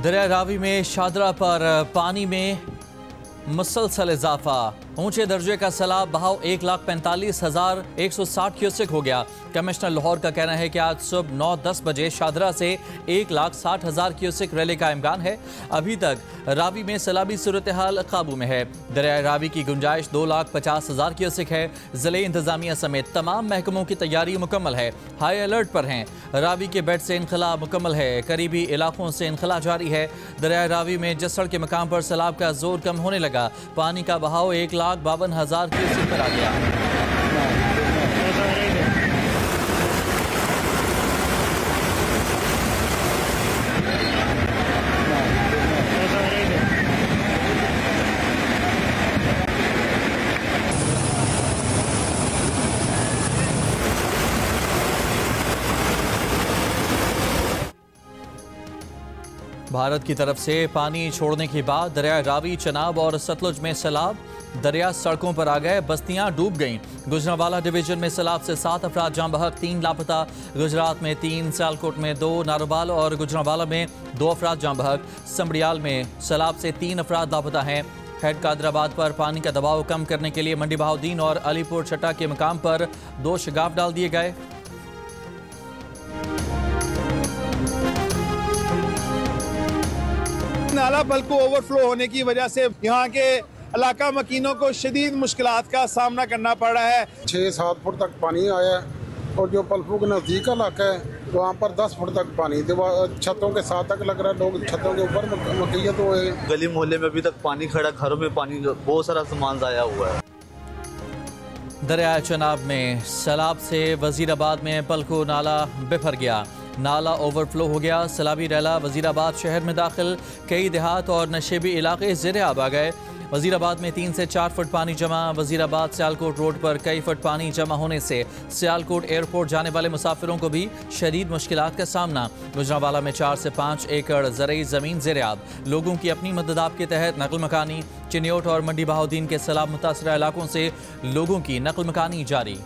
दरिया रावी में शादरा पर पानी में मुसलसल इजाफा। ऊंचे दर्जे का सैलाब बहाव 1,45,160 क्यूसेक हो गया। कमिश्नर लाहौर का कहना है कि आज सुबह 9-10 बजे शादरा से 1,60,000 क्यूसेक रैली का इम्कान है। अभी तक रावी में सैलाबी सूरत हाल काबू में है। दरिया रावी की गुंजाइश 2,50,000 क्यूसेक है। जिले इंतजामिया समेत तमाम महकमों की तैयारी मुकम्मल है। हाई अलर्ट पर हैं। रावी के बेड से इनखला मुकम्मल है। करीबी इलाकों से इनखला जारी है। दरिया रावी में जसड़ के मकाम पर सैलाब का जोर कम होने लगा। पानी का बहाव 1,52,000 क्यूसेक पर आ गया। भारत की तरफ से पानी छोड़ने के बाद दरिया रावी, चनाब और सतलुज में सैलाब। दरिया सड़कों पर आ गए, बस्तियां डूब गईं। गुजरांवाला डिवीजन में सैलाब से 7 अफराद जाँ बहक, 3 लापता। गुजरात में 3, सियालकोट में 2, नारोबाल और गुजरांवाला में 2 अफराद जाँ बहक। समड़ियाल में सैलाब से 3 अफराद लापता हैं। हेड कादराबाद पर पानी का दबाव कम करने के लिए मंडी बहाउद्दीन और अलीपुर छट्टा के मकाम पर 2 शगाफ डाल दिए गए। नाला बल्कू ओवरफ्लो होने की वजह से यहाँ के इलाका मकीनों को शदीद मुश्किलात का सामना करना पड़ रहा है। 6-7 फुट तक पानी आया है और जो पलफू के नज़दीक इलाका है वहाँ पर 10 फुट तक पानी, छतों के साथ तक लग रहा है। लोग छतों के ऊपर मकीयत हुए। गली मोहल्ले में अभी तक पानी खड़ा, घरों में पानी, बहुत सारा सामान ज़ाया हुआ है। दरिया चनाब में सैलाब से वजीराबाद में पलखू नाला बिफर गया। नाला ओवरफ्लो हो गया। सैलाबी रैला वजीराबाद शहर में दाखिल। कई देहात और नशेबी इलाके ज़ेर-ए-आब आ गए। वजीराबाद में 3 से 4 फुट पानी जमा। वजीराबाद सियालकोट रोड पर कई फुट पानी जमा होने से सियालकोट एयरपोर्ट जाने वाले मुसाफिरों को भी शदीद मुश्किलात का सामना। गुजरांवाला में 4 से 5 एकड़ ज़रई ज़मीन ज़ेर-ए-आब। लोगों की अपनी मदद के तहत नकल मकानी। चिन्योट और मंडी बहाउद्दीन के सैलाब मुतासरा इलाकों से लोगों की नकल मकानी जारी।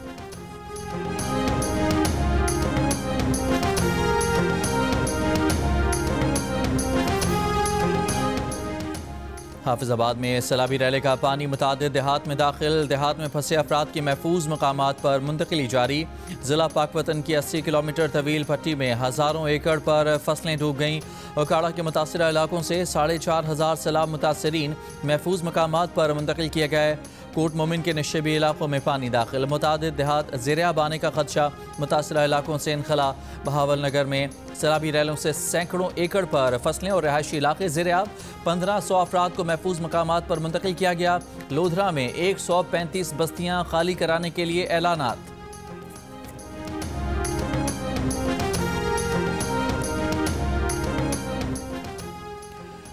हाफिजाबाद में सैलाबी रैले का पानी मुतादिद देहात में दाखिल। देहात में फंसे अफराद की महफूज मकामात पर मुंतकिली जारी। ज़िला पाकवतन की 80 किलोमीटर तवील पट्टी में हज़ारों एकड़ पर फसलें डूब गईं। उकाड़ा के मुतासरा इलाकों से 4,500 सैलाब मुतासरीन महफूज मकामात पर मुंतकिल किए गए। कोट मोमिन के नशेबी इलाकों में पानी दाखिल। मुतादिद देहात ज़ेर-ए-आब आने का खदशा। मुतासरा इलाकों से इनखला। बहावल नगर में सैलाबी रैलों से सैकड़ों एकड़ पर फसलें और रहायशी इलाके ज़ेर-ए-आब। 1500 अफराद को महफूज मकामात पर मुंतकिल किया गया। लोधरा में 135 बस्तियां खाली कराने के लिए ऐलानात।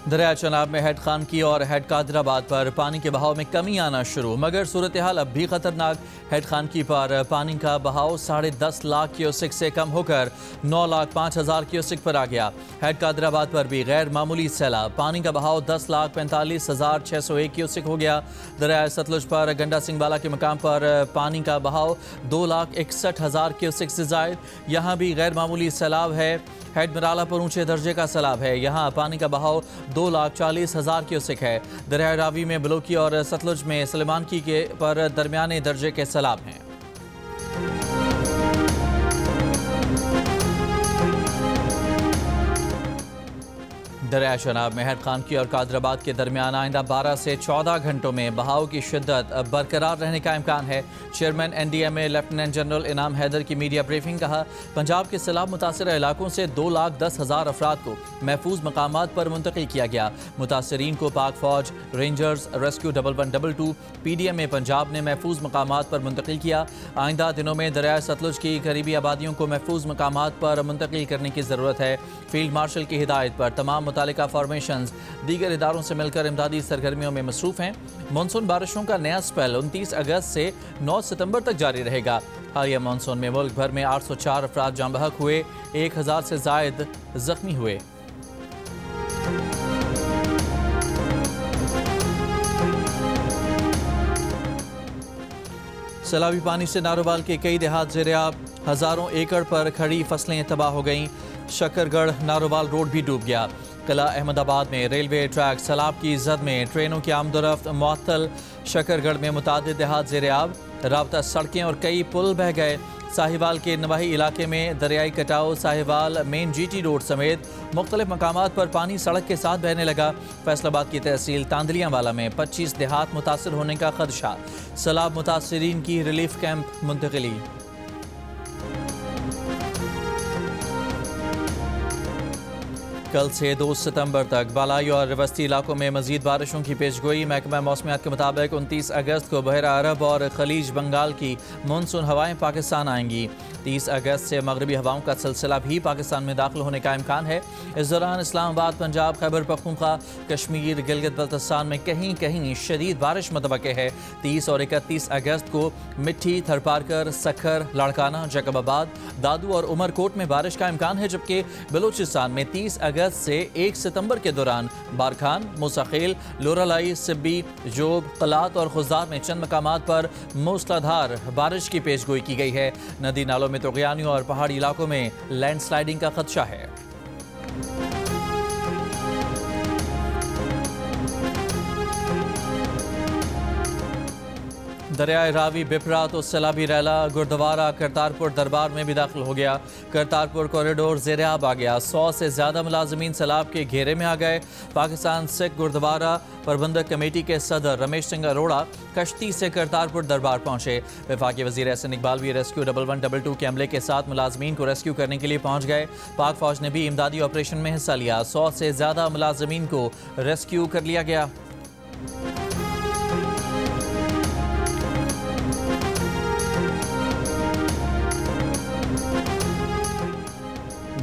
दरिया चनाब में हेड खानकी और हेड कादराबाद पर पानी के बहाव में कमी आना शुरू, मगर सूरत हाल अब भी खतरनाक। हेड खानकी पर पानी का बहाव 10.5 लाख क्यूसेक से कम होकर 9,05,000 क्यूसेक पर आ गया। हेड कादराबाद पर भी गैर मामूली सैलाब। पानी का बहाव 10,45,601 क्यूसेक हो गया। दरिया सतलुज पर गंडा सिंहवाला के मकाम पर पानी का बहाव 2,61,000 क्यूसेक से जायद। यहाँ भी गैर मामूली सैलाब है। हेड मराला पर ऊंचे दर्जे का सैलाब है। यहाँ पानी का बहाव 2,40,000 क्यूसेक है। दरिया रावी में बलोकी और सतलुज में सलेमान की के पर दरमियाने दर्जे के सैलाब हैं। दरिया चनाब में हेड खानकी और कादराबाद के दरमियान आइंदा 12 से 14 घंटों में बहाव की शिद्दत बरकरार रहने का इम्कान है। चेयरमैन NDMA लेफ्टिनेंट जनरल इनाम हैदर की मीडिया ब्रीफिंग। कहा, पंजाब के सैलाब मुतासरा इलाकों से 2,10,000 अफराद को महफूज मकामात पर मुंतकिल किया गया। मुतासरीन को पाक फौज, रेंजर्स, रेस्क्यू 1112, PDMA पंजाब ने महफूज मकामात पर मुंतकिल किया। आइंदा दिनों में दरिया सतलुज की करीबी आबादियों को महफूज मकामात पर मुंतकिल करने की ज़रूरत है। फील्ड मार्शल की हिदायत पर तमाम मुतालिका फॉर्मेशंस दीगर इदारों से मिलकर इमदादी सरगर्मियों में मसरूफ़ हैं। मानसून बारिशों का नया स्पेल 29 अगस्त से 9 सितंबर तक जारी रहेगा। हालिया मानसून में मुल्क भर में 804 अफराद जाँ बहक हुए, 1000 से जायद जख्मी हुए। सैलाबी पानी से नारोवाल के कई देहात ज़ेर-ए-आब। हज़ारों एकड़ पर खड़ी फसलें तबाह हो गईं। शकरगढ़ नारोवाल रोड भी डूब गया। किला अहमदाबाद में रेलवे ट्रैक सैलाब की जद में, ट्रेनों की आमदोरफ्त मुअत्तल। शकरगढ़ में मुतादिद देहात ज़ेर-ए-आब, राबता सड़कें और कई पुल बह गए। साहिवाल के नवाही इलाके में दरियाई कटाव, साहिवाल मेन GT रोड समेत मुख्तलिफ मकामात पर पानी सड़क के साथ बहने लगा। फैसलाबाद की तहसील तांदलियांवाला में 25 देहात मुतासर होने का खदशा। सैलाब मुतासरीन की रिलीफ कैंप मुंतकिली। कल से 2 सितंबर तक बालाई और वस्ती इलाकों में मजीद बारिशों की पेशगोई। महकमा मौसमियात के मुताबिक 29 अगस्त को बहरा अरब और खलीज बंगाल की मानसून हवाएं पाकिस्तान आएंगी। 30 अगस्त से मगरबी हवाओं का सिलसिला भी पाकिस्तान में दाखिल होने का इम्कान है। इस दौरान इस्लामाबाद, पंजाब, खैबर पख्तूनख्वा, कश्मीर, गिलगित बल्तिस्तान में कहीं कहीं शदीद बारिश मुतवक्के है। 30 और 31 अगस्त को मिट्टी, थरपारकर, सखर, लाड़काना, जैकबाबाद, दादू और उमरकोट में बारिश का इम्कान है, जबकि बलूचिस्तान में 30 अगस्त से 1 सितंबर के दौरान बारखान, मुसाखिल, लोरालाई, सिब्बी, जोब, कलात और खुजार में चंद मकामात पर मूसलाधार बारिश की पेशगोई की गई है। नदी नालों में तुग़यानी और पहाड़ी इलाकों में लैंडस्लाइडिंग का खदशा है। दरियाए रावी, बिपरा तो सैलाबी रैला, गुरुद्वारा करतारपुर दरबार में भी दाखिल हो गया। करतारपुर कॉरिडोर ज़ेर-ए-आब आ गया। 100 से ज़्यादा मुलाजमीन सैलाब के घेरे में आ गए। पाकिस्तान सिख गुरुद्वारा प्रबंधक कमेटी के सदर रमेश सिंह अरोड़ा कश्ती से करतारपुर दरबार पहुंचे। वफाकी वज़ीर एहसन इकबाल भी रेस्क्यू 1122 के अमले के साथ मुलाजमीन को रेस्क्यू करने के लिए पहुंच गए। पाक फौज ने भी इमदादी ऑपरेशन में हिस्सा लिया। 100 से ज़्यादा मुलाजमीन को रेस्क्यू कर लिया गया।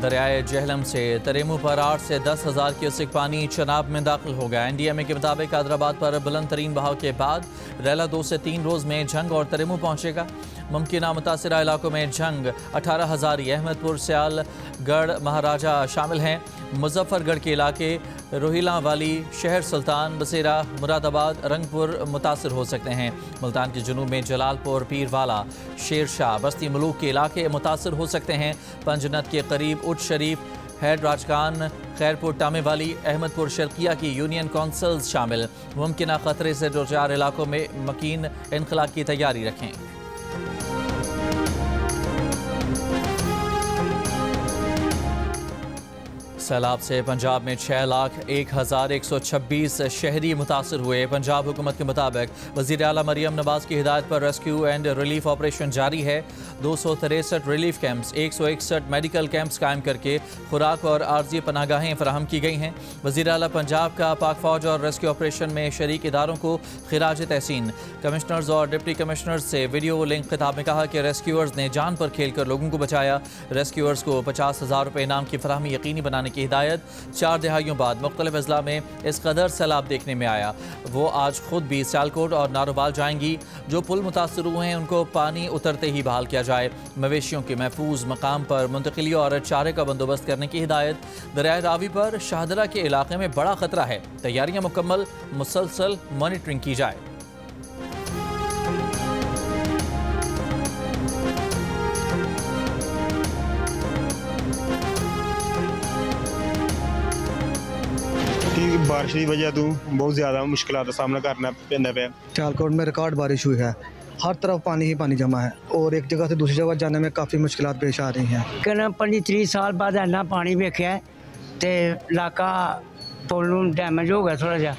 दरियाए जहलम से तरेमू पर 8 से 10 हज़ार क्यूसेक पानी चनाब में दाखिल हो गया। NDMA के मुताबिक हैदराबाद पर बुलंद तरीन बहाव के बाद रैला 2 से 3 रोज़ में झंग और तरेमू पहुँचेगा। मुमकिन मुतासरा इलाकों में झंग 18 हज़ारी, अहमदपुर, सियाल, गढ़ महाराजा शामिल हैं। मुजफ्फरगढ़ के इलाके रोहिला वाली, शहर सुल्तान, बसेरा, मुरादाबाद, रंगपुर मुतासर हो सकते हैं। मुल्तान के जुनूब में जलालपुर, पीरवाला, शेरशाह, बस्ती मलूक के इलाके मुतासर हो सकते हैं। पंजनत के करीब उट शरीफ, हैड राजकान, खैरपुर, टामे वाली, अहमदपुर शर्किया की यूनियन कौंसल्स शामिल। मुमकिन खतरे से 2-4 इलाकों में मकीन इनखला की तैयारी रखें। सैलाब से पंजाब में 6,01,126 शहरी मुतासर हुए। पंजाब हुकूमत के मुताबिक वज़ीर आला मरियम नवाज की हिदायत पर रेस्क्यू एंड रिलीफ ऑपरेशन जारी है। 263 रिलीफ कैंप्स, 161 मेडिकल कैंप्स कायम करके खुराक और आर्जी पनागाहें फराहम की गई हैं। वज़ीर आला पंजाब का पाक फौज और रेस्क्यू ऑपरेशन में शरीक इदारों को खिराज तहसीन। कमिश्नर्स और डिप्टी कमिश्नर्स से वीडियो लिंक खिताब में कहा कि रेस्क्यूअर्स ने जान पर खेल कर लोगों को बचाया। रेस्क्यूअर्स को 50,000 रुपये इनाम की फराहमी यकीनी बनाने की हिदायत। 4 दिहाइयों बाद मुख्तलिफ अजला में इस कदर सैलाब देखने में आया। वो आज खुद भी सियालकोट और नारोवाल जाएंगी। जो पुल मुतासर हुए हैं उनको पानी उतरते ही बहाल किया जाए। मवेशियों के महफूज मकाम पर मुंतकिली और चारे का बंदोबस्त करने की हिदायत। दरियाए रावी पर शाहदरा के इलाके में बड़ा खतरा है। तैयारियां मुकम्मल, मुसलसल मॉनिटरिंग की जाए। बारिश की वजह तो बहुत ज़्यादा मुश्किलों का सामना करना पैंदा पे। सियालकोट में रिकॉर्ड बारिश हुई है। हर तरफ पानी ही पानी जमा है और एक जगह से दूसरी जगह जाने में काफ़ी मुश्किलात पेश आ रही हैं। कहना 25-30 साल बाद इन्ना पानी वेख्या ते इलाका पुल डैमेज हो गया थोड़ा जा।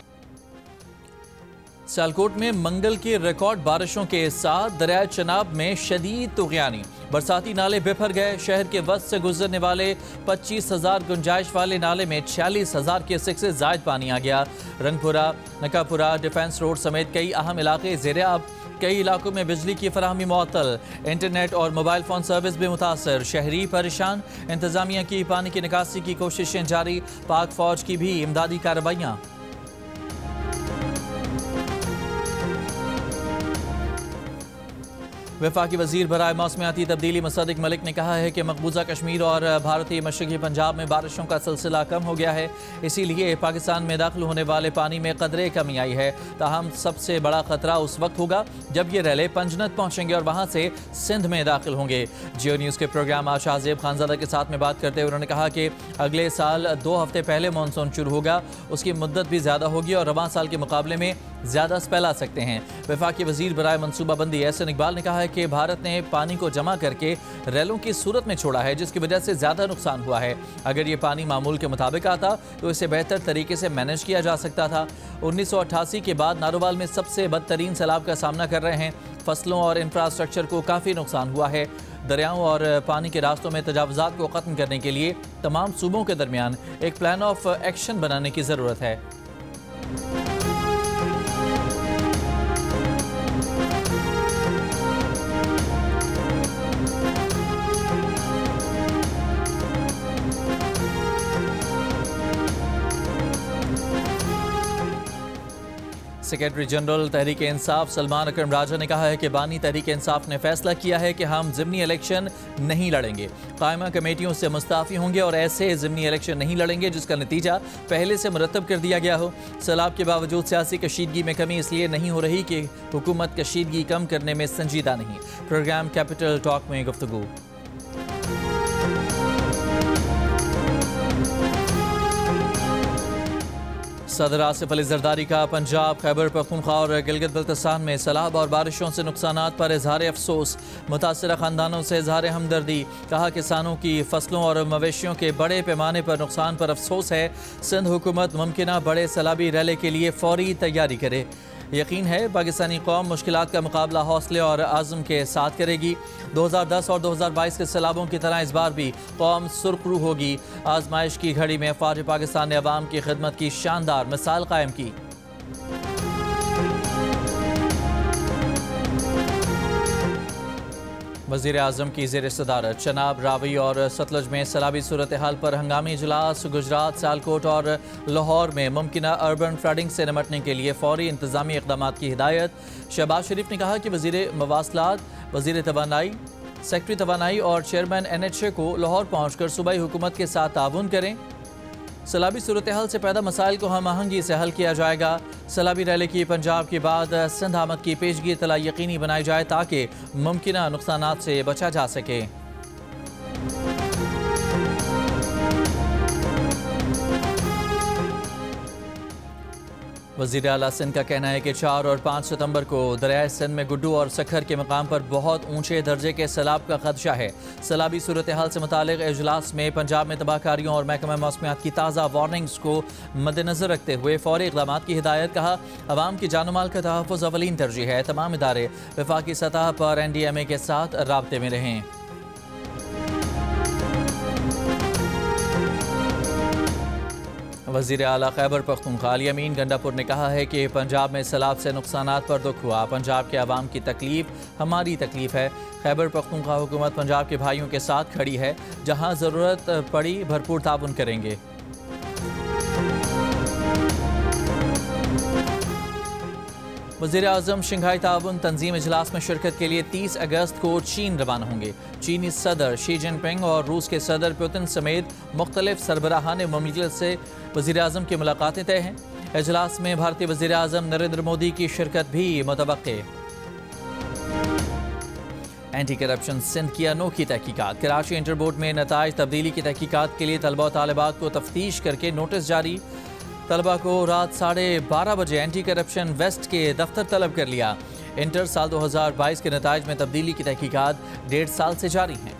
सियालकोट में मंगल की रिकॉर्ड बारिशों के साथ दरिया चनाब में शदीद तुग़यानी। बरसाती नाले बिफर गए। शहर के वस्त से गुजरने वाले 25,000 गुंजाइश वाले नाले में 46,000 क्यूसेक से जायद पानी आ गया। रंगपुरा, नकापुरा, डिफेंस रोड समेत कई अहम इलाके ज़ेर-ए-आब। कई इलाकों में बिजली की फराहमी मुअत्तल। इंटरनेट और मोबाइल फ़ोन सर्विस भी मुतासर। शहरी परेशान। इंतज़ामिया की पानी की निकासी की कोशिशें जारी। पाक फौज की भी इमदादी कार्रवाइयाँ। वफाकी वजीर बराए मौसमियाती तब्दीली मुसद्दिक मलिक ने कहा है कि मकबूजा कश्मीर और भारतीय मशरक़ी पंजाब में बारिशों का सिलसिला कम हो गया है, इसीलिए पाकिस्तान में दाखिल होने वाले पानी में कदरे कमी आई है। ताहम सबसे बड़ा खतरा उस वक्त होगा जब ये रैले पंजनत पहुँचेंगे और वहाँ से सिंध में दाखिल होंगे। जियो न्यूज़ के प्रोग्राम आज शाहजेब खानजादा के साथ में बात करते हुए उन्होंने कहा कि अगले साल 2 हफ्ते पहले मानसून शुरू होगा, उसकी मुद्दत भी ज़्यादा होगी और रवां साल के मुकाबले में ज़्यादा स्पेल आ सकते हैं। वफाकी वजीर बराए मनसूबाबंदी एहसन इकबाल ने कहा है कि भारत ने पानी को जमा करके रैलों की सूरत में छोड़ा है, जिसकी वजह से ज़्यादा नुकसान हुआ है। अगर ये पानी मामूल के मुताबिक आता तो इसे बेहतर तरीके से मैनेज किया जा सकता था। 1988 के बाद नारोवाल में सबसे बदतरीन सैलाब का सामना कर रहे हैं। फसलों और इंफ्रास्ट्रक्चर को काफ़ी नुकसान हुआ है। दरियाओं और पानी के रास्तों में तजावुज़ात को ख़त्म करने के लिए तमाम सूबों के दरमियान एक प्लान ऑफ एक्शन बनाने की ज़रूरत है। सेक्रेटरी जनरल तहरीक इंसाफ सलमान अकरम राजा ने कहा है कि बानी तहरीक इंसाफ ने फैसला किया है कि हम ज़िमनी इलेक्शन नहीं लड़ेंगे। कायमा कमेटियों से मुस्ताफ़ी होंगे और ऐसे ज़िमनी इलेक्शन नहीं लड़ेंगे जिसका नतीजा पहले से मुरतब कर दिया गया हो। सैलाब के बावजूद सियासी कशीदगी में कमी इसलिए नहीं हो रही कि हुकूमत कशीदगी कम करने में संजीदा नहीं। प्रोग्राम कैपिटल टॉक में गुफ्तगू। सदर आसिफ अली जरदारी का पंजाब, खैबर पख्तूनख्वा और गिलगित बल्तिस्तान में सैलाब और बारिशों से नुकसानात पर इजहार अफसोस। मुतासरा खानदानों से इजहार हमदर्दी। कहा किसानों की फसलों और मवेशियों के बड़े पैमाने पर नुकसान पर अफसोस है। सिंध हुकूमत मुमकिना बड़े सैलाबी रैले के लिए फौरी तैयारी करे। यकीन है पाकिस्तानी कौम मुश्किलात का मुकाबला हौसले और आज़म के साथ करेगी। 2010 और 2022 के सैलाबों की तरह इस बार भी कौम सुरखरू होगी। आजमाइश की घड़ी में फ़ौज पाकिस्तान ने अवाम की खिदमत की शानदार मिसाल कायम की। वज़ीर आज़म की ज़ेर सदारत चनाब, रावी और सतलज में सैलाबी सूरत हाल पर हंगामी इजलास। गुजरात, सियालकोट और लाहौर में मुमकिना अर्बन फ्लडिंग से निपटने के लिए फौरी इंतजामी इक़दामात की हिदायत। शहबाज शरीफ ने कहा कि वज़ीर मवासलात, वज़ीर तवानाई, सेक्रेटरी तवानाई और चेयरमैन NHA को लाहौर पहुँचकर सूबाई हुकूमत के साथ ताउन करें। सैलाबी सूरत हाल से पैदा मसाइल को हम आहंगी से हल किया जाएगा। सैलाबी रैली की पंजाब के बाद सिंध आमद की पेशगी इतला यकीनी बनाई जाए ताकि मुमकिना नुकसानात से बचा जा सके। वज़ीर आला सिंध का कहना है कि 4 और 5 सितंबर को दरियाए सिंध में गुड्डू और सखर के मकाम पर बहुत ऊंचे दर्जे के सैलाब का खदशा है। सैलाबी सूरत हाल से मुतालिक इजलास में पंजाब में तबाहकारियों और महकमा मौसमियात की ताज़ा वार्निंग्स को मद्देनजर रखते हुए फौरी इक़दामात की हिदायत। कहा अवाम की जान माल का तहफ़्फ़ुज़ अवलीन तरजीह है। तमाम इदारे वफाकी सतह पर NDMA के साथ राब्ते में रहें। वज़ीर आला खैबर पख्तूनख्वा अली अमीन गंडापुर ने कहा है कि पंजाब में सैलाब से नुकसानात पर दुख हुआ। पंजाब के अवाम की तकलीफ हमारी तकलीफ है। खैबर पख्तूनख्वा हुकूमत पंजाब के भाइयों के साथ खड़ी है। जहां ज़रूरत पड़ी भरपूर ताउन करेंगे। वज़ीर आज़म शंघाई ताउन तंजीम इजलास में शिरकत के लिए 30 अगस्त को चीन रवाना होंगे। चीनी सदर शी जिनपिंग और रूस के सदर पुतिन समेत मुख्तलिफ सरबराहान मुमालिक से वज़ीर आज़म की मुलाकातें तय हैं। इजलास में भारतीय वज़ीर आज़म नरेंद्र मोदी की शिरकत भी मुतवक्के। एंटी करप्शन सिंध की अनोखी तहकीकात। कराची इंटर बोर्ड में नताइज तब्दीली की तहकीकात के लिए तलबा और तालिबात को तफ्तीश करके नोटिस जारी। तलबा को रात 12:30 बजे एंटी करप्शन वेस्ट के दफ्तर तलब कर लिया। इंटर साल 2022 के नताइज में तब्दीली की तहकीकात 1.5 साल से जारी हैं।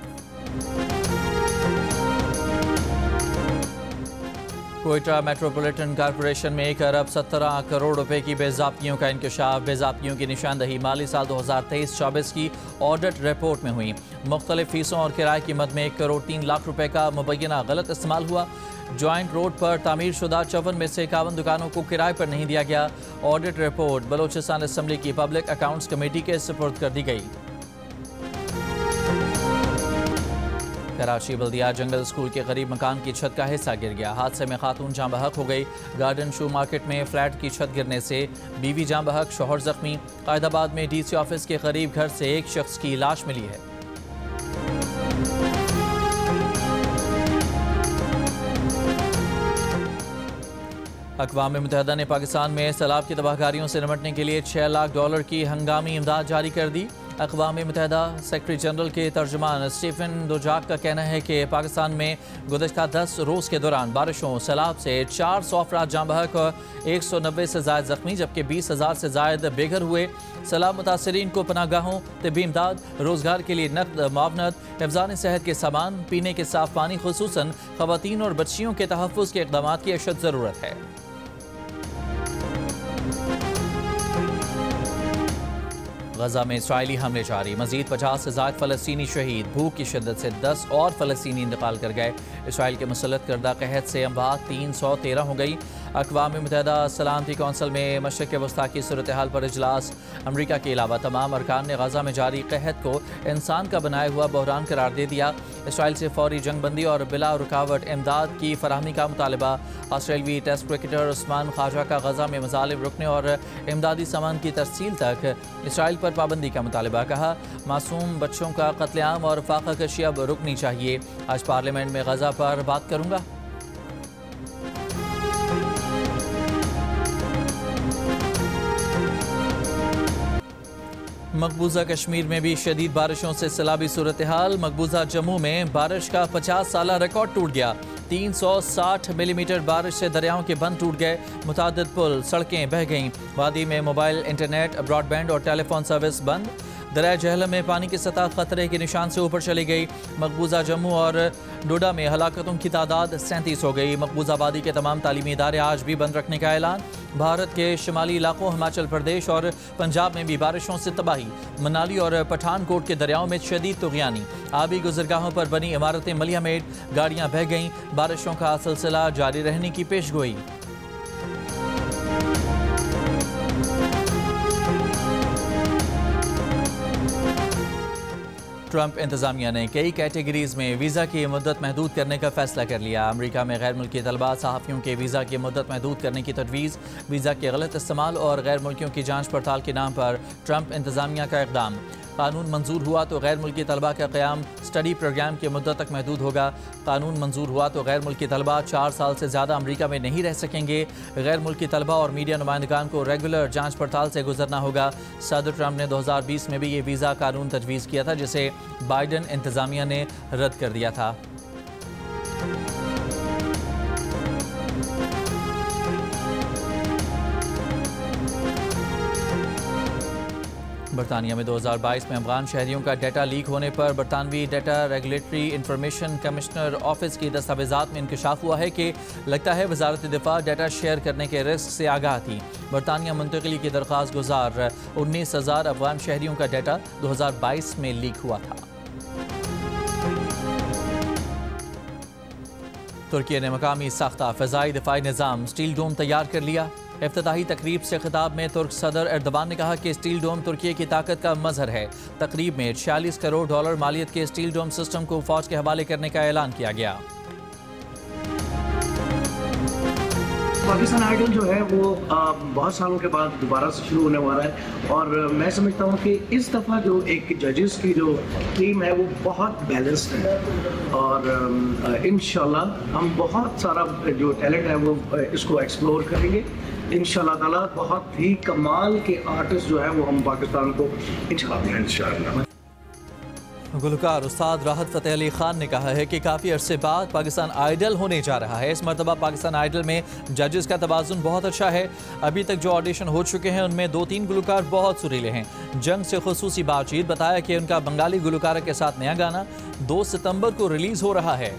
कोयटा मेट्रोपॉलिटन कॉरपोरेशन में 1 अरब 17 करोड़ रुपए की बेज़ाब्तियों का इंकशाफ। बेज़ाब्तियों की निशानदही माली साल 2023-24 की ऑडिट रिपोर्ट में हुई। मुख्तलिफ फीसों और किराए की मद में 1 करोड़ 3 लाख रुपए का मुबैना गलत इस्तेमाल हुआ। जॉइंट रोड पर तामीर शुदा 54 में से 51 दुकानों को किराए पर नहीं दिया गया। ऑडिट रिपोर्ट बलोचिस्तान असम्बली की पब्लिक अकाउंट्स कमेटी के सुपुर्द कर दी गई। कराची बल्दिया जंगल स्कूल के करीब मकान की छत का हिस्सा गिर गया। हादसे में खातून जाँ बहक हो गई। गार्डन शू मार्केट में फ्लैट की छत गिरने से बीवी जाँ बहक, शौहर जख्मी। कायदाबाद में डीसी ऑफिस के करीब घर से एक शख्स की लाश मिली है। अक़वाम मुत्तहिदा ने पाकिस्तान में सैलाब की तबाहकारियों से निपटने के लिए $6 लाख की हंगामी इमदाद जारी कर दी। अक़वाम मुत्तहिदा सेक्रेटरी जनरल के तर्जुमान स्टीफन दुजाक का कहना है कि पाकिस्तान में गुज़श्ता 10 रोज़ के दौरान बारिशों सैलाब से 400 अफराद जाँ बहक और 190 से ज़ायद ज़ख्मी, जबकि 20,000 से ज़ायद बेघर हुए। सैलाब मुतासरीन को पनाहगाहों, तिब्बी इमदाद, रोज़गार के लिए नकद मुआवनत, हिफ़्ज़ान सेहत के सामान, पीने के साफ़ पानी, खुसूसन ख़वातीन और बच्चियों के तहफ़्फ़ुज़ के इक़दामात की अशद ज़रूरत है। गजा में इसराइली हमले जारी, मजीद 50 से ज़ायद फ़लस्तीनी शहीद। भूख की शिद्दत से 10 और फ़लस्तीनी इंतकाल कर गए। इसराइल के मुसल्लत करदा कहत से अमवात 313 हो गई। अक़वाम मुत्तहिदा सलामती कौंसिल में मशरिक़ वस्ता की सूरत हाल पर इजलास। अमरीका के अलावा तमाम अरकान ने गजा में जारी कहत को इंसान का बनाया हुआ बहरान करार दे दिया। इसराइल से फौरी जंगबंदी और बिला रुकावट इमदाद की फराहमी का मुतालबा। ऑस्ट्रेलवी टेस्ट क्रिकेटर उस्मान ख्वाजा का गजा में मज़ालिब रुकने और इमदादी सामान की तरसील तक इसराइल पर पाबंदी का मुतालबा। कहा, मासूम बच्चों का कत्लेआम और फाका कशी अब रुकनी चाहिए। आज पार्लियामेंट में गजा पर बात करूँगा। मकबूजा कश्मीर में भी शदीद बारिशों से सैलाबी सूरत हाल। मकबूजा जम्मू में बारिश का 50 साला रिकॉर्ड टूट गया। 360 मिलीमीटर बारिश से दरियाओं के बंद टूट गए। मुतादिद पुल, सड़कें बह गईं। वादी में मोबाइल, इंटरनेट, ब्रॉडबैंड और टेलीफोन सर्विस बंद। दरिया जहलम में पानी की सतह खतरे के निशान से ऊपर चली गई। मकबूजा जम्मू और डोडा में हलाकतों की तादाद 37 हो गई। मकबूजा आबादी के तमाम तालीमी इदारे आज भी बंद रखने का ऐलान। भारत के शुमाली इलाकों हिमाचल प्रदेश और पंजाब में भी बारिशों से तबाही। मनाली और पठानकोट के दरियाओं में शदीद तुग़यानी। आबी गुजरगाहों पर बनी इमारतें मलियामेट, गाड़ियाँ बह गईं। बारिशों का सिलसिला जारी रहने की पेशगोई। ट्रंप इंतजामिया ने कई कैटेगरीज में वीज़ा की मुद्दत महदूद करने का फैसला कर लिया। अमेरिका में गैर मुल्की तलबा सहाफ़ियों के वीज़ा की मुद्दत महदूद करने की तजवीज़। वीज़ा के गलत इस्तेमाल और गैर मुल्कियों की जांच पड़ताल के नाम पर ट्रंप इंतजामिया का इक़दाम। कानून मंजूर हुआ तो गैर मुल्की तलबा का क़याम स्टडी प्रोग्राम की मुद्दत तक महदूद होगा। कानून मंजूर हुआ तो गैर मुल्की तलबा 4 साल से ज़्यादा अमरीका में नहीं रह सकेंगे। गैर मुल्की तलबा और मीडिया नुमाइंदगान को रेगुलर जांच पड़ताल से गुजरना होगा। सदर ट्रंप ने 2020 में भी ये वीज़ा कानून तजवीज़ किया था, जिसे बाइडन इंतजामिया ने रद्द कर दिया था। बरतानिया में 2022 में अफगान शहरियों का डाटा लीक होने पर बरतानवी data regulatory information commissioner office की दस्तावेजात में इंकशाफ हुआ है कि लगता है वजारत दिफा डाटा शेयर करने के रिस्क से आगाह थी। बरतानिया मुंतकली की दरख्वास्त गुजार 19,000 अफगान शहरियों का डाटा 2022 में लीक हुआ था। तुर्की ने मकामी साख्ता फ़ज़ाई दिफाई निज़ाम स्टील डोम तैयार कर लिया। इफ्तिताही तकरीब से खिताब में तुर्क सदर एर्दोगान ने कहा कि स्टील डोम तुर्की की ताकत का मजहर है। तकरीब में $46 करोड़ मालियत के स्टील डोम सिस्टम को फौज के हवाले करने का ऐलान किया गया। पाकिस्तान आइडल जो है वो बहुत सालों के बाद दोबारा से शुरू होने वाला है और मैं समझता हूँ कि इस दफ़ा जो एक जजेस की जो टीम है वो बहुत बैलेंस्ड है और इंशाल्लाह हम बहुत सारा जो टैलेंट है वो इसको एक्सप्लोर करेंगे। इंशाल्लाह ताला बहुत ही कमाल के आर्टिस्ट जो है वो हम पाकिस्तान को इंशाल्लाह इंशाल्लाह। गुलकार उस्ताद राहत फ़तेह अली खान ने कहा है कि काफ़ी अरसे बाद पाकिस्तान आइडल होने जा रहा है। इस मरतबा पाकिस्तान आइडल में जजेस का तवाज़ुन बहुत अच्छा है। अभी तक जो ऑडिशन हो चुके हैं उनमें 2-3 गुलकार बहुत सुरीले हैं। जंग से खुसूसी बातचीत बताया कि उनका बंगाली गुलकार के साथ नया गाना 2 सितंबर को रिलीज़ हो रहा है।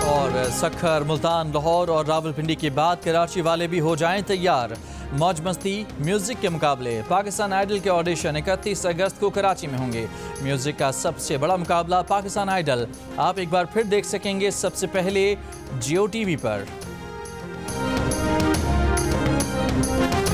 और सखर, मुल्तान, लाहौर और रावलपिंडी के बाद कराची वाले भी हो जाएं तैयार। मौज मस्ती म्यूजिक के मुकाबले पाकिस्तान आइडल के ऑडिशन 31 अगस्त को कराची में होंगे। म्यूजिक का सबसे बड़ा मुकाबला पाकिस्तान आइडल आप एक बार फिर देख सकेंगे सबसे पहले जियो टीवी पर। हैं।